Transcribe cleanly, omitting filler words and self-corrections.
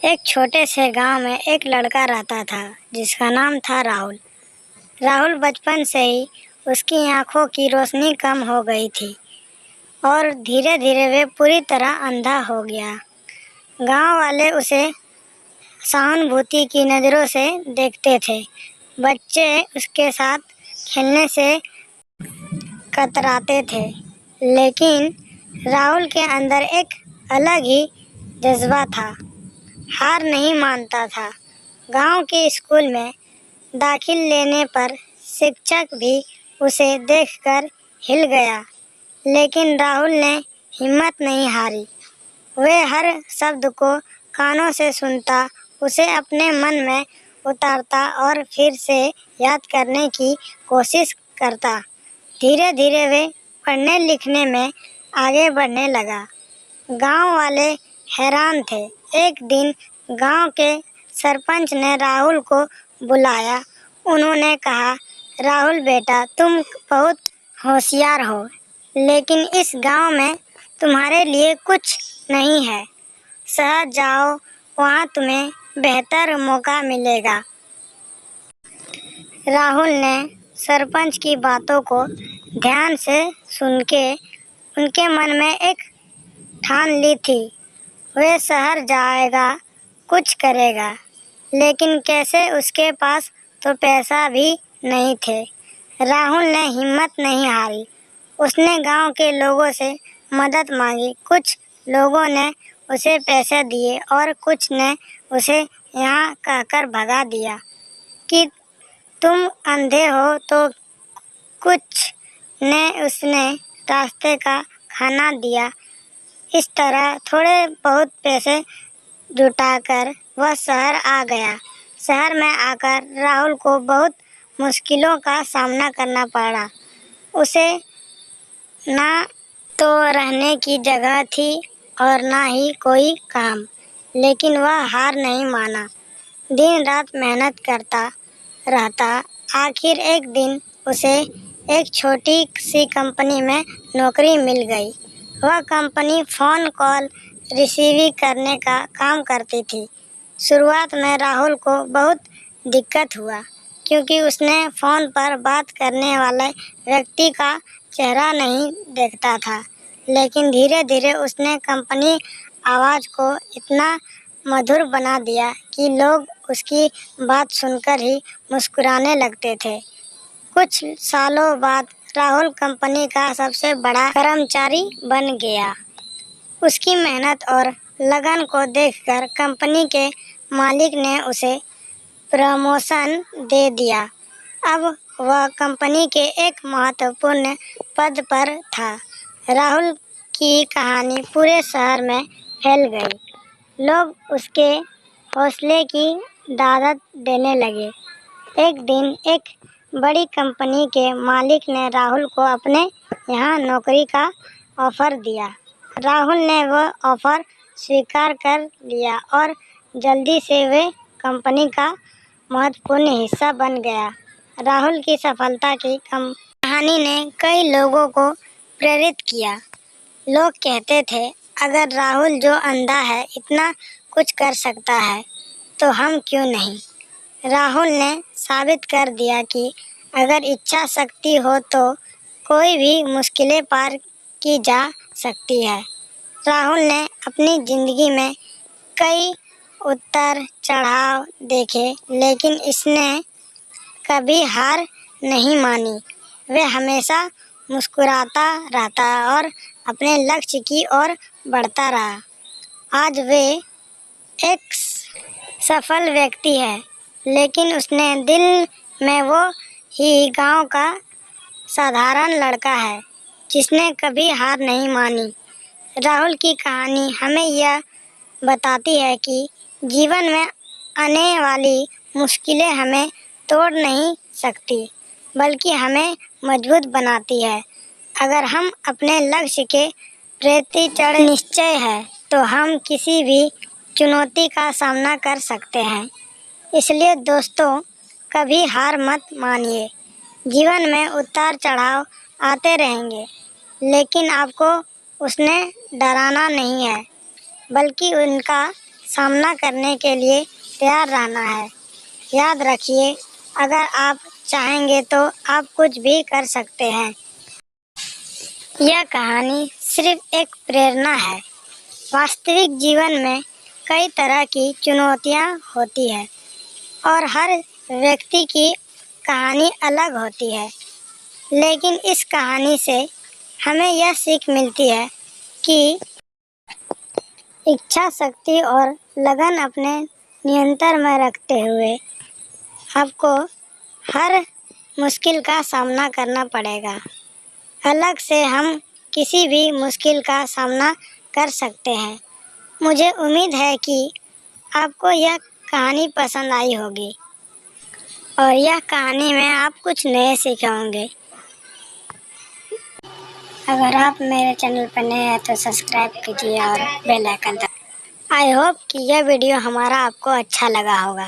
एक छोटे से गांव में एक लड़का रहता था जिसका नाम था राहुल। राहुल बचपन से ही उसकी आंखों की रोशनी कम हो गई थी और धीरे धीरे वे पूरी तरह अंधा हो गया। गांव वाले उसे सहानुभूति की नज़रों से देखते थे। बच्चे उसके साथ खेलने से कतराते थे, लेकिन राहुल के अंदर एक अलग ही जज्बा था। हार नहीं मानता था। गांव के स्कूल में दाखिल लेने पर शिक्षक भी उसे देखकर हिल गया, लेकिन राहुल ने हिम्मत नहीं हारी। वह हर शब्द को कानों से सुनता, उसे अपने मन में उतारता और फिर से याद करने की कोशिश करता। धीरे धीरे वे पढ़ने लिखने में आगे बढ़ने लगा। गांव वाले हैरान थे। एक दिन गांव के सरपंच ने राहुल को बुलाया। उन्होंने कहा, राहुल बेटा, तुम बहुत होशियार हो, लेकिन इस गांव में तुम्हारे लिए कुछ नहीं है। शहर जाओ, वहां तुम्हें बेहतर मौका मिलेगा। राहुल ने सरपंच की बातों को ध्यान से सुन के उनके मन में एक ठान ली थी। वह शहर जाएगा, कुछ करेगा, लेकिन कैसे? उसके पास तो पैसा भी नहीं थे। राहुल ने हिम्मत नहीं हारी। उसने गांव के लोगों से मदद मांगी। कुछ लोगों ने उसे पैसे दिए और कुछ ने उसे यहाँ कहकर भगा दिया कि तुम अंधे हो, तो कुछ ने उसने रास्ते का खाना दिया। इस तरह थोड़े बहुत पैसे जुटाकर वह शहर आ गया। शहर में आकर राहुल को बहुत मुश्किलों का सामना करना पड़ा। उसे ना तो रहने की जगह थी और ना ही कोई काम, लेकिन वह हार नहीं माना। दिन रात मेहनत करता रहता। आखिर एक दिन उसे एक छोटी सी कंपनी में नौकरी मिल गई। वह कंपनी फ़ोन कॉल रिसीव करने का काम करती थी। शुरुआत में राहुल को बहुत दिक्कत हुआ, क्योंकि उसने फ़ोन पर बात करने वाले व्यक्ति का चेहरा नहीं देखता था। लेकिन धीरे धीरे उसने कंपनी आवाज़ को इतना मधुर बना दिया कि लोग उसकी बात सुनकर ही मुस्कुराने लगते थे। कुछ सालों बाद राहुल कंपनी का सबसे बड़ा कर्मचारी बन गया। उसकी मेहनत और लगन को देखकर कंपनी के मालिक ने उसे प्रमोशन दे दिया। अब वह कंपनी के एक महत्वपूर्ण पद पर था। राहुल की कहानी पूरे शहर में फैल गई। लोग उसके हौसले की दाद देने लगे। एक दिन एक बड़ी कंपनी के मालिक ने राहुल को अपने यहाँ नौकरी का ऑफ़र दिया। राहुल ने वह ऑफ़र स्वीकार कर लिया और जल्दी से वे कंपनी का महत्वपूर्ण हिस्सा बन गया। राहुल की सफलता की कहानी ने कई लोगों को प्रेरित किया। लोग कहते थे, अगर राहुल जो अंधा है इतना कुछ कर सकता है, तो हम क्यों नहीं? राहुल ने साबित कर दिया कि अगर इच्छा शक्ति हो तो कोई भी मुश्किलें पार की जा सकती है। राहुल ने अपनी ज़िंदगी में कई उतार चढ़ाव देखे, लेकिन इसने कभी हार नहीं मानी। वह हमेशा मुस्कुराता रहता और अपने लक्ष्य की ओर बढ़ता रहा। आज वे एक सफल व्यक्ति है, लेकिन उसने दिल में वो ही गांव का साधारण लड़का है जिसने कभी हार नहीं मानी। राहुल की कहानी हमें यह बताती है कि जीवन में आने वाली मुश्किलें हमें तोड़ नहीं सकती, बल्कि हमें मजबूत बनाती है। अगर हम अपने लक्ष्य के प्रति दृढ़ निश्चय है, तो हम किसी भी चुनौती का सामना कर सकते हैं। इसलिए दोस्तों, कभी हार मत मानिए। जीवन में उतार चढ़ाव आते रहेंगे, लेकिन आपको उसने डराना नहीं है, बल्कि उनका सामना करने के लिए तैयार रहना है। याद रखिए, अगर आप चाहेंगे तो आप कुछ भी कर सकते हैं। यह कहानी सिर्फ एक प्रेरणा है। वास्तविक जीवन में कई तरह की चुनौतियाँ होती है और हर व्यक्ति की कहानी अलग होती है। लेकिन इस कहानी से हमें यह सीख मिलती है कि इच्छा शक्ति और लगन अपने नियंत्रण में रखते हुए आपको हर मुश्किल का सामना करना पड़ेगा। अलग से हम किसी भी मुश्किल का सामना कर सकते हैं। मुझे उम्मीद है कि आपको यह कहानी पसंद आई होगी और यह कहानी में आप कुछ नए सीखे होंगे। अगर आप मेरे चैनल पर नए हैं तो सब्सक्राइब कीजिए और बेल आइकन दबाइए। आई होप कि यह वीडियो हमारा आपको अच्छा लगा होगा।